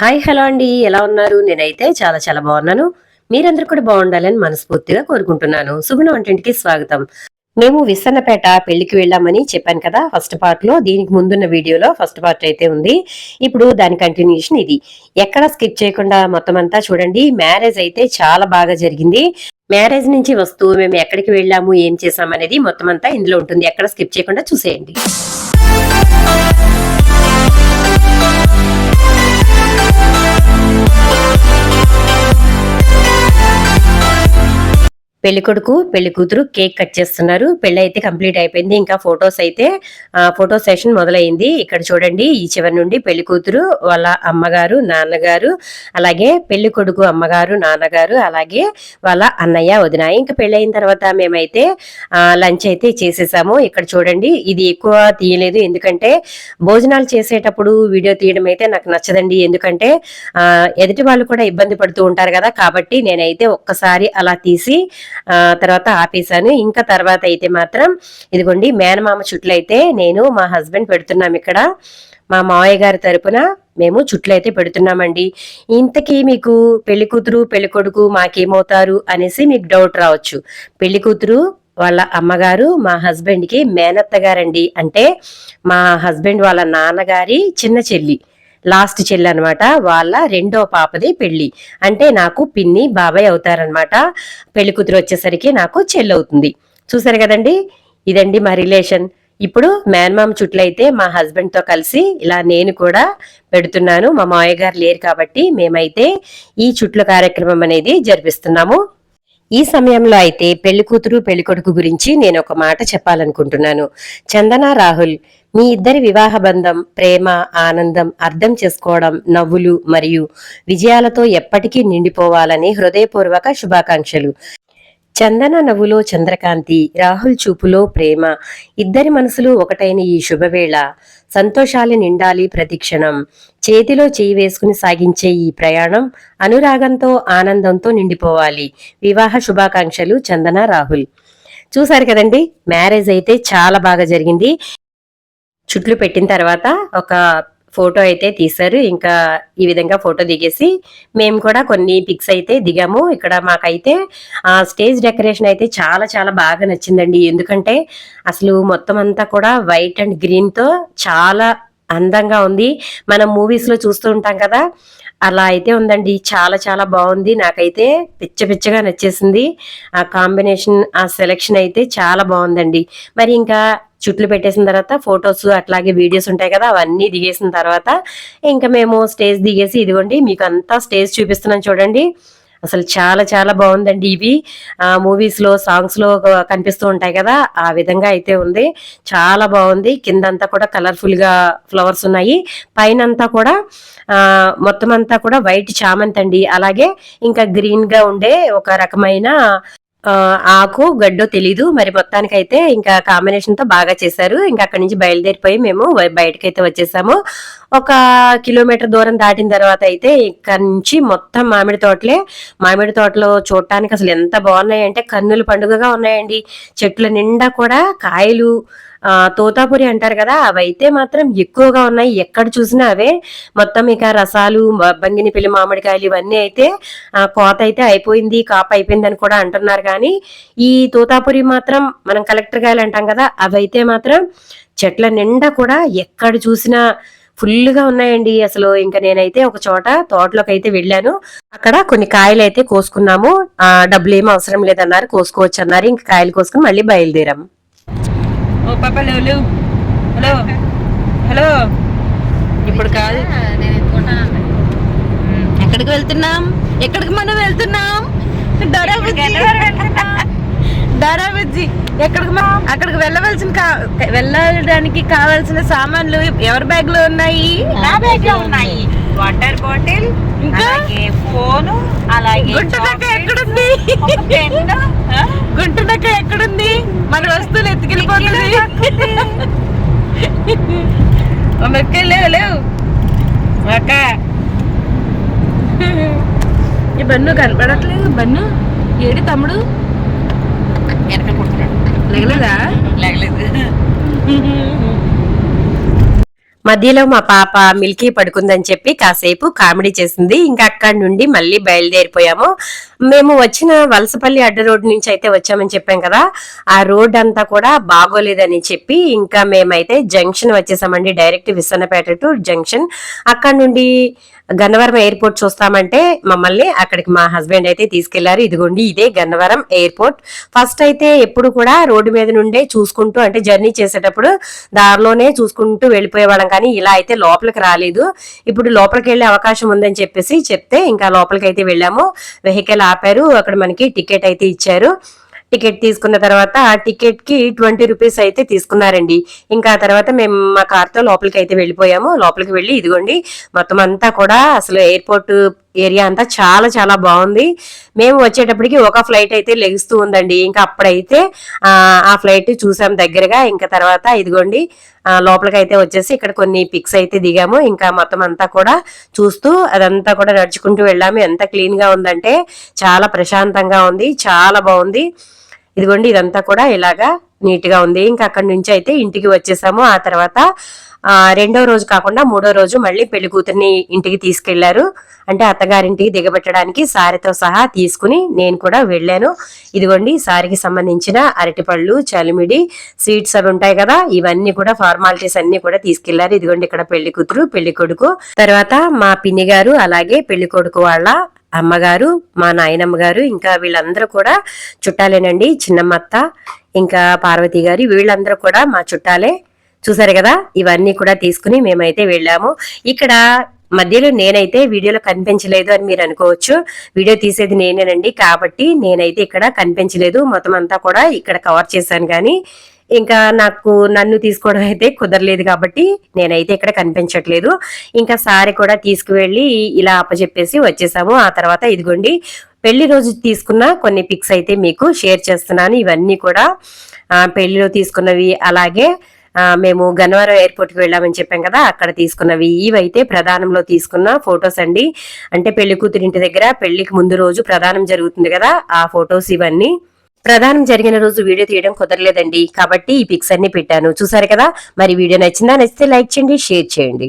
Hi hello అండి. ఎలా ఉన్నారు? నేనైతే చాలా చాలా బాగున్నాను. మీరందరూ కూడా బాగుండాలని మనస్ఫూర్తిగా కోరుకుంటున్నాను. సుగుణ వంటింటికి స్వాగతం. మేము విస్సన్నపేట పెళ్లికి వెళ్ళామని చెప్పాను కదా ఫస్ట్ పార్ట్ లో. దీనికి ముందున్న వీడియోలో ఫస్ట్ పార్ట్ అయితే ఉంది. ఇప్పుడు దాని కంటిన్యూషన్ ఇది. ఎక్కడ స్కిప్ చేయకుండా మొత్తం అంతా చూడండి. మ్యారేజ్ అయితే చాలా బాగా జరిగింది. మ్యారేజ్ నుంచి వస్తూ మేము ఎక్కడికి వెళ్ళాము, ఏం చేసాం అనేది మొత్తం అంతా ఇందులో ఉంటుంది. ఎక్కడ స్కిప్ చేయకుండా చూసేయండి. పెళ్లి కొడుకు పెళ్లి కూతురు కేక్ కట్ చేస్తున్నారు. పెళ్లి అయితే కంప్లీట్ అయిపోయింది. ఇంకా ఫొటోస్ అయితే ఫోటో సెషన్ మొదలైంది. ఇక్కడ చూడండి, ఈ చివరి నుండి పెళ్లి కూతురు వాళ్ళ అమ్మగారు, నాన్నగారు, అలాగే పెళ్లి కొడుకు అమ్మగారు, నాన్నగారు, అలాగే వాళ్ళ అన్నయ్య, వదిన. ఇంకా పెళ్లి అయిన తర్వాత మేమైతే లంచ్ అయితే చేసేసాము. ఇక్కడ చూడండి, ఇది ఎక్కువ తీయలేదు ఎందుకంటే భోజనాలు చేసేటప్పుడు వీడియో తీయడం అయితే నాకు నచ్చదండి. ఎందుకంటే ఎదుటి వాళ్ళు కూడా ఇబ్బంది పడుతూ ఉంటారు కదా, కాబట్టి నేనైతే ఒక్కసారి అలా తీసి తర్వాత ఆపేశాను. ఇంకా తర్వాత అయితే మాత్రం ఇదిగోండి, మేనమామ చుట్లు అయితే నేను మా హస్బెండ్ పెడుతున్నాం. ఇక్కడ మా మావయ్య గారి తరపున మేము చుట్లు అయితే పెడుతున్నామండి. ఇంతకీ మీకు పెళ్లి కూతురు పెళ్లి కొడుకు మాకేమవుతారు అనేసి మీకు డౌట్ రావచ్చు. పెళ్లి కూతురు వాళ్ళ అమ్మగారు మా హస్బెండ్ కి మేనత్త గారండి. అంటే మా హస్బెండ్ వాళ్ళ నాన్నగారి చిన్న చెల్లి, లాస్ట్ చెల్లి అనమాట. వాళ్ళ రెండో పాపది పెళ్లి. అంటే నాకు పిన్ని బాబాయ్ అవుతారనమాట. పెళ్లి కూతురు వచ్చేసరికి నాకు చెల్లి అవుతుంది. చూసారు కదండి, ఇదండి మా రిలేషన్. ఇప్పుడు మేనమామ చుట్లు అయితే మా హస్బెండ్ తో కలిసి ఇలా నేను కూడా పెడుతున్నాను. మా మావయ్య గారు లేరు కాబట్టి మేమైతే ఈ చుట్ల కార్యక్రమం అనేది జరిపిస్తున్నాము. ఈ సమయంలో అయితే పెళ్లి కూతురు పెళ్లి కొడుకు గురించి నేను ఒక మాట చెప్పాలనుకుంటున్నాను. చందన, రాహుల్, మీ ఇద్దరి వివాహ బంధం ప్రేమ, ఆనందం, అర్థం చేసుకోవడం, నవ్వులు మరియు విజయాలతో ఎప్పటికీ నిండిపోవాలని హృదయపూర్వక శుభాకాంక్షలు. చందన నవ్వులో చంద్రకాంతి, రాహుల్ చూపులో ప్రేమ, ఇద్దరి మనసులు ఒకటైన ఈ శుభవేళ సంతోషాలు నిండాలి ప్రతిక్షణం. చేతిలో చేయి వేసుకుని సాగించే ఈ ప్రయాణం అనురాగంతో ఆనందంతో నిండిపోవాలి. వివాహ శుభాకాంక్షలు చందన, రాహుల్. చూసారు కదండి, మ్యారేజ్ అయితే చాలా బాగా జరిగింది. చుట్లు పెట్టిన తర్వాత ఒక ఫోటో అయితే తీశారు. ఇంకా ఈ విధంగా ఫోటో దిగేసి మేము కూడా కొన్ని పిక్స్ అయితే దిగాము. ఇక్కడ మాకైతే స్టేజ్ డెకరేషన్ అయితే చాలా చాలా బాగా నచ్చిందండి. ఎందుకంటే అసలు మొత్తం అంతా కూడా వైట్ అండ్ గ్రీన్ తో చాలా అందంగా ఉంది. మనం మూవీస్ లో చూస్తూ ఉంటాం కదా, అలా అయితే ఉందండి. చాలా చాలా బాగుంది. నాకైతే పిచ్చ పిచ్చగా నచ్చేసింది ఆ కాంబినేషన్, ఆ సెలెక్షన్ అయితే చాలా బాగుందండి. మరి ఇంకా చుట్లు పెట్టేసిన తర్వాత ఫొటోస్ అట్లాగే వీడియోస్ ఉంటాయి కదా, అవన్నీ దిగేసిన తర్వాత ఇంకా మేము స్టేజ్ దిగేసి ఇదిగోండి మీకు అంతా స్టేజ్ చూపిస్తున్నాను చూడండి. అసలు చాలా చాలా బాగుందండి. ఇవి మూవీస్ లో సాంగ్స్ లో కనిపిస్తూ ఉంటాయి కదా, ఆ విధంగా అయితే ఉంది. చాలా బాగుంది. కిందంతా కూడా కలర్ఫుల్ గా ఫ్లవర్స్ ఉన్నాయి. పైన అంతా కూడా మొత్తం అంతా కూడా వైట్ చామంతి అండి. అలాగే ఇంకా గ్రీన్ గా ఉండే ఒక రకమైన ఆకు గడ్డో తెలీదు, మరి మొత్తానికైతే ఇంకా కాంబినేషన్ తో బాగా చేశారు. ఇంకా అక్కడి నుంచి బయలుదేరిపోయి మేము బయటకైతే వచ్చేసాము. ఒక కిలోమీటర్ దూరం దాటిన తర్వాత అయితే ఇక్కడ నుంచి మొత్తం మామిడి తోటలే. మామిడి తోటలో చూడటానికి అసలు ఎంత బాగున్నాయి అంటే కన్నుల పండుగగా ఉన్నాయండి. చెట్ల నిండా కూడా కాయలు, తోతాపురి అంటారు కదా, అవైతే మాత్రం ఎక్కువగా ఉన్నాయి. ఎక్కడ చూసినా అవే. మొత్తం ఇక రసాలు, బంగినపల్లి మామిడికాయలు ఇవన్నీ అయితే కోత అయితే అయిపోయింది, కాపు అయిపోయింది అని కూడా అంటున్నారు. కానీ ఈ తోతాపురి మాత్రం మనం కలెక్టర్ కాయలు అంటాం కదా, అవైతే మాత్రం చెట్ల నిండా కూడా ఎక్కడ చూసినా ఫుల్ గా ఉన్నాయండి. అసలు ఇంకా నేనైతే ఒక చోట తోటలోకి అయితే వెళ్ళాను. అక్కడ కొన్ని కాయలు అయితే కోసుకున్నాము. డబ్బులు ఏమీ అవసరం లేదన్నారు, కోసుకోవచ్చు అన్నారు. ఇంకా కాయలు కోసుకుని మళ్ళీ బయలుదేరాము. ఓ పాప హలో హలో హలో. ఇప్పుడు కాదు, ఎక్కడికి వెళ్తున్నాం? ఎక్కడికి మనం వెళ్తున్నాం? డారాబుజ్జి ఎక్కడికి? అక్కడికి వెళ్ళడానికి కావాల్సిన సామాన్లు ఎవరి బ్యాగ్ లో ఉన్నాయి? నా బ్యాగ్ లో ఉన్నాయి. వాటర్ బాటిల్, ఇంకా ఫోను, అలాగే గుంటునక్క ఎక్కడుంది? గుంటునక్క ఎక్కడుంది? మన వస్తువులు ఎత్తుకెళ్ళిపోతుంది. లేవు లేవు అక్క. ఈ బన్ను కనపడట్లేదు. బన్ను ఏడి తమ్ముడు? వెనక కుడుతున్నాడు. లేగలేదా? లేగలేదు. మధ్యలో మా పాప మిల్కీ పడుకుందని చెప్పి కాసేపు కామెడీ చేసింది. ఇంకా అక్కడి నుండి మళ్ళీ బయలుదేరిపోయాము. మేము వచ్చిన వలసపల్లి అడ్డ రోడ్ నుంచి అయితే వచ్చామని చెప్పాం కదా, ఆ రోడ్ అంతా కూడా బాగోలేదని చెప్పి ఇంకా మేమైతే జంక్షన్ వచ్చేసామండి. Direct Vishwannapeta to junction. అక్కడ నుండి గన్నవరం ఎయిర్పోర్ట్ చూస్తామంటే మమ్మల్ని అక్కడికి మా హస్బెండ్ అయితే తీసుకెళ్లారు. ఇదిగోండి ఇదే గన్నవరం ఎయిర్పోర్ట్. ఫస్ట్ అయితే ఎప్పుడు కూడా రోడ్డు మీద నుండే చూసుకుంటూ, అంటే జర్నీ చేసేటప్పుడు దారిలోనే చూసుకుంటూ వెళ్ళిపోయేవాళ్ళం, కానీ ఇలా అయితే లోపలికి రాలేదు. ఇప్పుడు లోపలికి వెళ్లే అవకాశం ఉందని చెప్పేసి చెప్తే ఇంకా లోపలికి అయితే వెళ్ళాము. వెహికల్ ఆపారు, అక్కడ మనకి టికెట్ అయితే ఇచ్చారు. టికెట్ తీసుకున్న తర్వాత ఆ టికెట్ కి 20 రూపీస్ అయితే తీసుకున్నారండి. ఇంకా తర్వాత మేము మా కార్ తో లోపలికి అయితే వెళ్ళిపోయాము. లోపలికి వెళ్ళి ఇదిగోండి మొత్తం అంతా కూడా అసలు ఎయిర్పోర్ట్ ఏరియా అంతా చాలా చాలా బాగుంది. మేము వచ్చేటప్పటికి ఒక ఫ్లైట్ అయితే లెగుస్తూ ఉందండి. ఇంకా అప్పుడైతే ఆ ఫ్లైట్ చూసాం దగ్గరగా. ఇంకా తర్వాత ఇదిగోండి లోపలికి అయితే వచ్చేసి ఇక్కడ కొన్ని పిక్స్ అయితే దిగాము. ఇంకా మొత్తం అంతా కూడా చూస్తూ అదంతా కూడా నడుచుకుంటూ వెళ్ళాము. ఎంత క్లీన్ గా ఉందంటే చాలా ప్రశాంతంగా ఉంది, చాలా బాగుంది. ఇదిగోండి ఇదంతా కూడా ఇలాగా నీట్ గా ఉంది. ఇంకా అక్కడి నుంచి అయితే ఇంటికి వచ్చేసాము. ఆ తర్వాత రెండో రోజు కాకుండా మూడో రోజు మళ్ళీ పెళ్లి కూతుర్ని ఇంటికి తీసుకెళ్లారు. అంటే అత్తగారింటికి దిగబెట్టడానికి సారితో సహా తీసుకుని నేను కూడా వెళ్ళాను. ఇదిగోండి సారికి సంబంధించిన అరటిపళ్ళు, చలిమిడి, స్వీట్స్ అవి ఉంటాయి కదా, ఇవన్నీ కూడా ఫార్మాలిటీస్ అన్ని కూడా తీసుకెళ్లారు. ఇదిగోండి ఇక్కడ పెళ్లి కూతురు, పెళ్లి కొడుకు, తర్వాత మా పిన్ని గారు, అలాగే పెళ్లి కొడుకు వాళ్ళ అమ్మగారు, మా నాయనమ్మ గారు, ఇంకా వీళ్ళందరూ కూడా చుట్టాలేనండి. చిన్నమ్మత్త, ఇంకా పార్వతి గారు, వీళ్ళందరూ కూడా మా చుట్టాలే. చూసారు కదా, ఇవన్నీ కూడా తీసుకుని మేమైతే వెళ్ళాము. ఇక్కడ మధ్యలో నేనైతే వీడియోలో కనిపించలేదు అని మీరు అనుకోవచ్చు. వీడియో తీసేది నేనేనండి, కాబట్టి నేనైతే ఇక్కడ కనిపించలేదు. మొత్తం అంతా కూడా ఇక్కడ కవర్ చేశాను, కానీ ఇంకా నన్ను తీసుకోవడం అయితే కుదరలేదు కాబట్టి నేనైతే ఇక్కడ కనిపించట్లేదు. ఇంకా సారి కూడా తీసుకువెళ్ళి ఇలా అప్పచెప్పేసి వచ్చేసాము. ఆ తర్వాత ఇదిగోండి పెళ్లి రోజు తీసుకున్న కొన్ని పిక్స్ అయితే మీకు షేర్ చేస్తున్నాను. ఇవన్నీ కూడా పెళ్లిలో తీసుకున్నవి, అలాగే మేము గన్నవరం ఎయిర్పోర్ట్ కి వెళ్ళామని చెప్పాం కదా, అక్కడ తీసుకున్నవి. ఇవైతే ప్రధానంలో తీసుకున్న ఫొటోస్ అండి. అంటే పెళ్లి కూతురి ఇంటి దగ్గర పెళ్లికి ముందు రోజు ప్రధానం జరుగుతుంది కదా, ఆ ఫొటోస్ ఇవన్నీ. ప్రధానం జరిగిన రోజు వీడియో తీయడం కుదరలేదండి, కాబట్టి ఈ పిక్స్ అన్ని పెట్టాను. చూసారు కదా, మరి వీడియో నచ్చిందా? నచ్చితే లైక్ చేయండి, షేర్ చేయండి.